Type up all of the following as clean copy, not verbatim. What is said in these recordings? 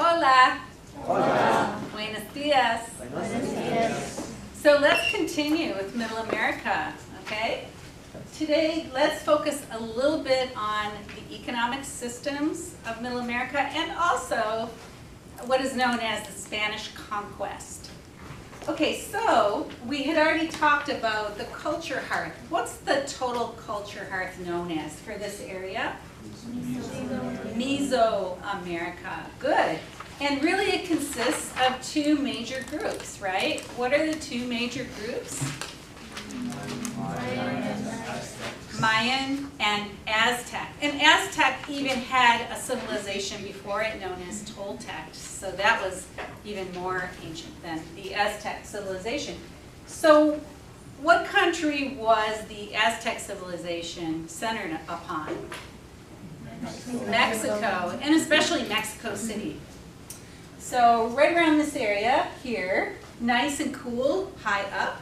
Hola. Hola. Buenos dias. Buenos dias. So let's continue with Middle America, okay? Today, let's focus a little bit on the economic systems of Middle America and also what is known as the Spanish conquest. Okay, so we had already talked about the culture hearth. What's the total culture hearth known as for this area? Mesoamerica. Good. And really it consists of two major groups, right? What are the two major groups? Mayan and Aztec. And Aztec even had a civilization before it known as Toltec. So that was even more ancient than the Aztec civilization. So what country was the Aztec civilization centered upon? Mexico, and especially Mexico City. So right around this area here, nice and cool, high up.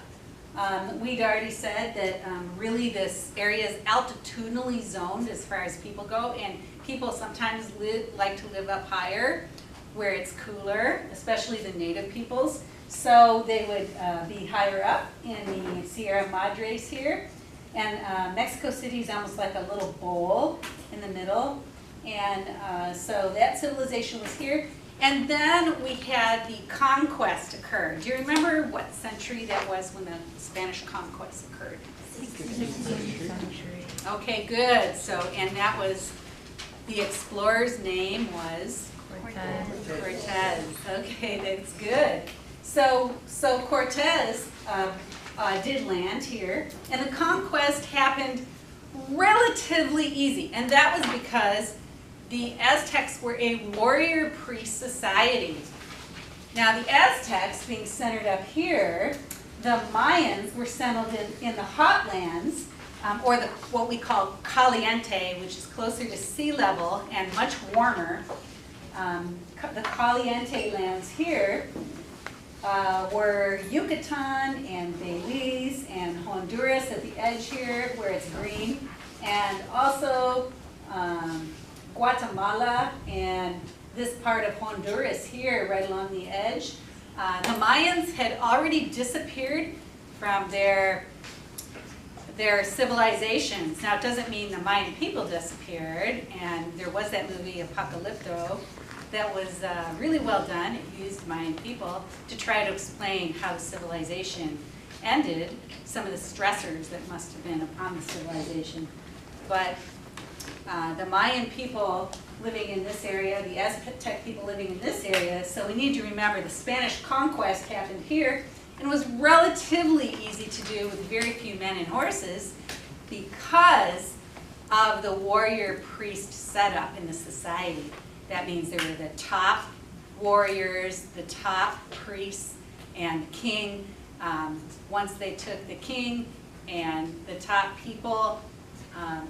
We'd already said that really this area is altitudinally zoned as far as people go, and people sometimes like to live up higher where it's cooler, especially the native peoples. So they would be higher up in the Sierra Madres here. And Mexico City is almost like a little bowl in the middle. And so that civilization was here. And then we had the conquest occur. Do you remember what century that was when the Spanish conquest occurred? 16th century. Okay, good. So, and that was, the explorer's name was? Cortez. Okay, that's good. So Cortez did land here, and the conquest happened relatively easy, and that was because the Aztecs were a warrior priest society. Now the Aztecs being centered up here, the Mayans were settled in the hot lands, or what we call caliente, which is closer to sea level and much warmer. The caliente lands here were Yucatan and Belize and Honduras at the edge here where it's green, and also Guatemala and this part of Honduras here right along the edge. The Mayans had already disappeared from their civilizations. Now it doesn't mean the Mayan people disappeared, and there was that movie Apocalypto that was really well done. It used Mayan people to try to explain how the civilization ended, some of the stressors that must have been upon the civilization. But the Mayan people living in this area, the Aztec people living in this area, so we need to remember the Spanish conquest happened here and was relatively easy to do with very few men and horses because of the warrior priest setup in the society. That means there were the top warriors, the top priests, and king. Once they took the king and the top people,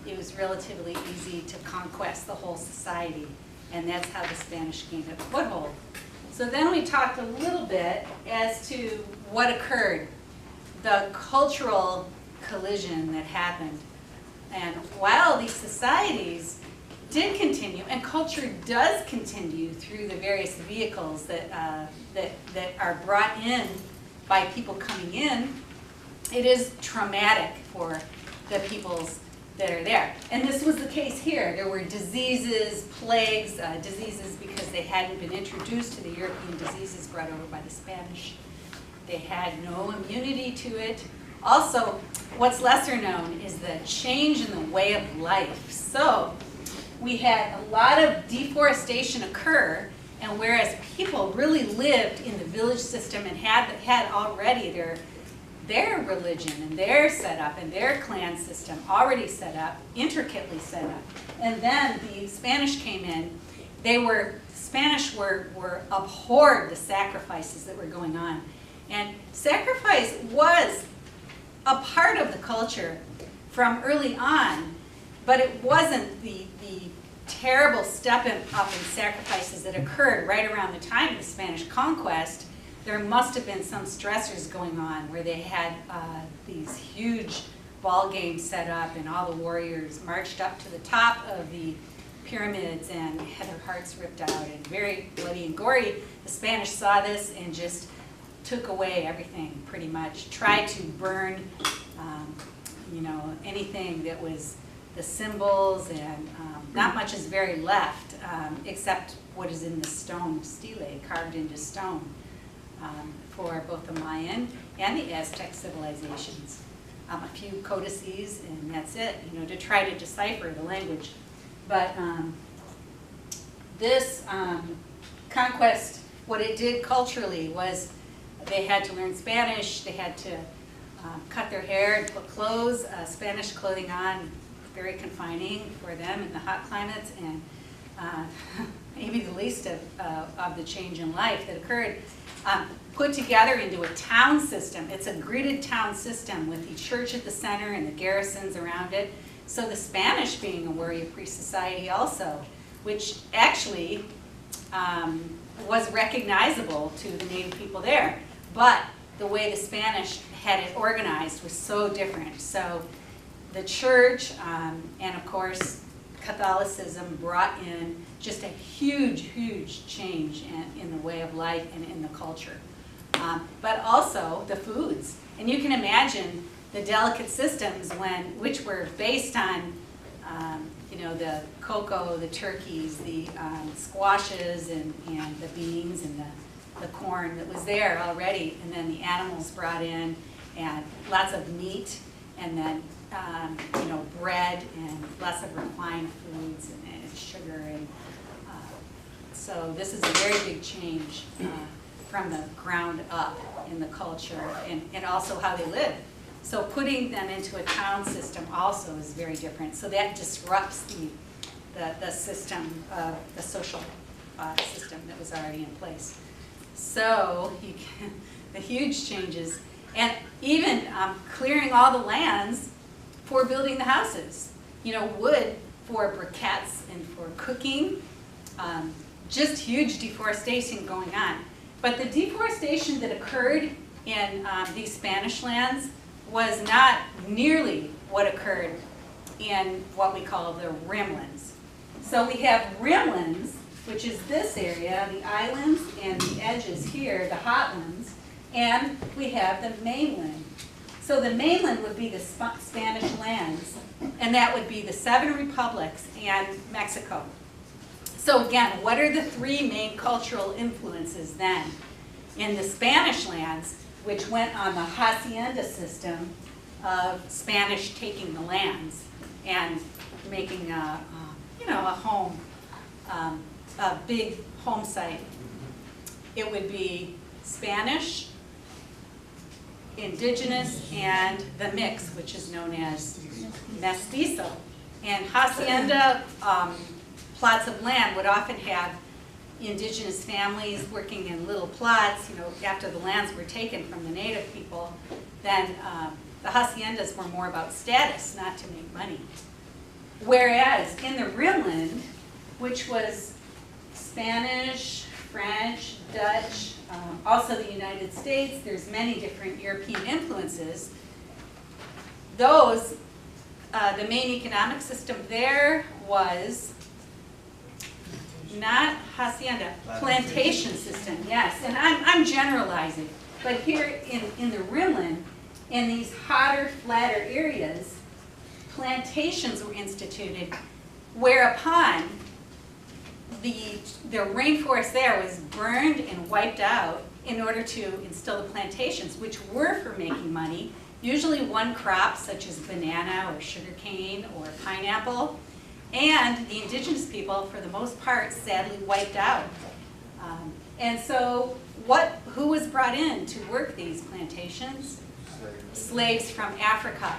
it was relatively easy to conquest the whole society. And that's how the Spanish gained a foothold. So then we talked a little bit as to what occurred, the cultural collision that happened. And while these societies did continue, and culture does continue through the various vehicles that are brought in by people coming in, it is traumatic for the peoples that are there. And this was the case here. There were diseases, plagues, diseases because they hadn't been introduced to the European diseases brought over by the Spanish. They had no immunity to it. Also, what's lesser known is the change in the way of life. So we had a lot of deforestation occur, and whereas people really lived in the village system and had already their religion and their setup and their clan system already set up, intricately set up, and then the Spanish came in, Spanish were abhorred the sacrifices that were going on. And sacrifice was a part of the culture from early on, but it wasn't the terrible stepping up in sacrifices that occurred right around the time of the Spanish conquest. There must have been some stressors going on where they had these huge ball games set up and all the warriors marched up to the top of the pyramids and had their hearts ripped out and very bloody and gory. The Spanish saw this and just took away everything pretty much, tried to burn you know, anything that was the symbols, and not much is very left except what is in the stone stele, carved into stone, for both the Mayan and the Aztec civilizations. A few codices, and that's it, you know, to try to decipher the language. But this conquest, what it did culturally was they had to learn Spanish, they had to cut their hair and put clothes, Spanish clothing on, very confining for them in the hot climates, and maybe the least of the change in life that occurred. Put together into a town system. It's a gridded town system with the church at the center and the garrisons around it. So the Spanish being a warrior-priest society also, which actually was recognizable to the native people there. But the way the Spanish had it organized was so different. So the church and of course Catholicism brought in just a huge, huge change in the way of life and in the culture. But also the foods. And you can imagine the delicate systems which were based on you know, the cocoa, the turkeys, the squashes, and the beans, and the corn that was there already, and then the animals brought in, and lots of meat, and then you know, bread, and lots of refined foods, and sugar, and so this is a very big change from the ground up in the culture, and also how they live. So putting them into a town system also is very different. So that disrupts the system, the social system that was already in place. So the huge changes, and even clearing all the lands for building the houses. You know, wood for briquettes and for cooking. Just huge deforestation going on. But the deforestation that occurred in these Spanish lands was not nearly what occurred in what we call the rimlands. So we have rimlands, which is this area, the islands and the edges here, the hotlands, and we have the mainland. So the mainland would be the Spanish lands, and that would be the 7 republics and Mexico. So again, what are the 3 main cultural influences then? In the Spanish lands, which went on the hacienda system of Spanish taking the lands and making a you know, a home, a big home site. It would be Spanish, indigenous, and the mix, which is known as mestizo. And hacienda plots of land would often have indigenous families working in little plots. You know, after the lands were taken from the native people, then the haciendas were more about status, not to make money. Whereas in the rimland, which was Spanish, French, Dutch, also the United States, there's many different European influences. Those, the main economic system there was not hacienda, plantation system, yes. And I'm generalizing. But here in the rimland, in these hotter, flatter areas, plantations were instituted, whereupon the rainforest there was burned and wiped out in order to instill the plantations, which were for making money, usually one crop such as banana or sugarcane or pineapple, and the indigenous people, for the most part, sadly wiped out. And so who was brought in to work these plantations? Slaves from Africa.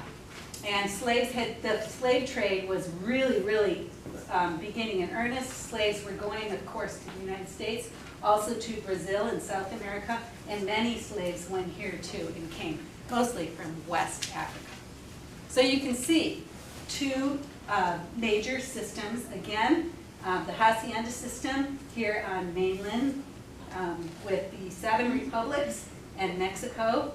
And the slave trade was really, really beginning in earnest. Slaves were going, of course, to the United States, also to Brazil and South America, and many slaves went here too and came, mostly from West Africa. So you can see 2 major systems. Again, the hacienda system here on mainland with the 7 republics and Mexico,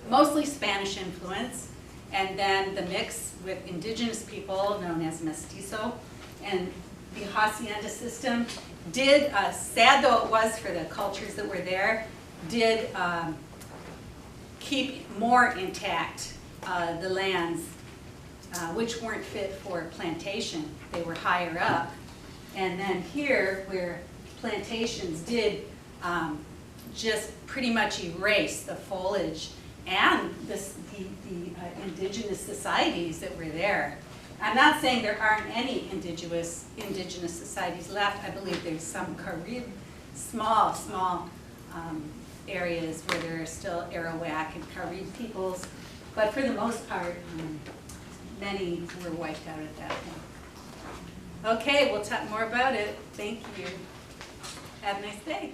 mostly Spanish influence, and then the mix with indigenous people known as mestizo, and the hacienda system did, sad though it was for the cultures that were there, did keep more intact the lands which weren't fit for plantation. They were higher up. And then here, where plantations did just pretty much erase the foliage and the indigenous societies that were there. I'm not saying there aren't any indigenous societies left. I believe there's some Carib, small areas where there are still Arawak and Carib peoples, but for the most part, many were wiped out at that point. Okay, we'll talk more about it. Thank you. Have a nice day.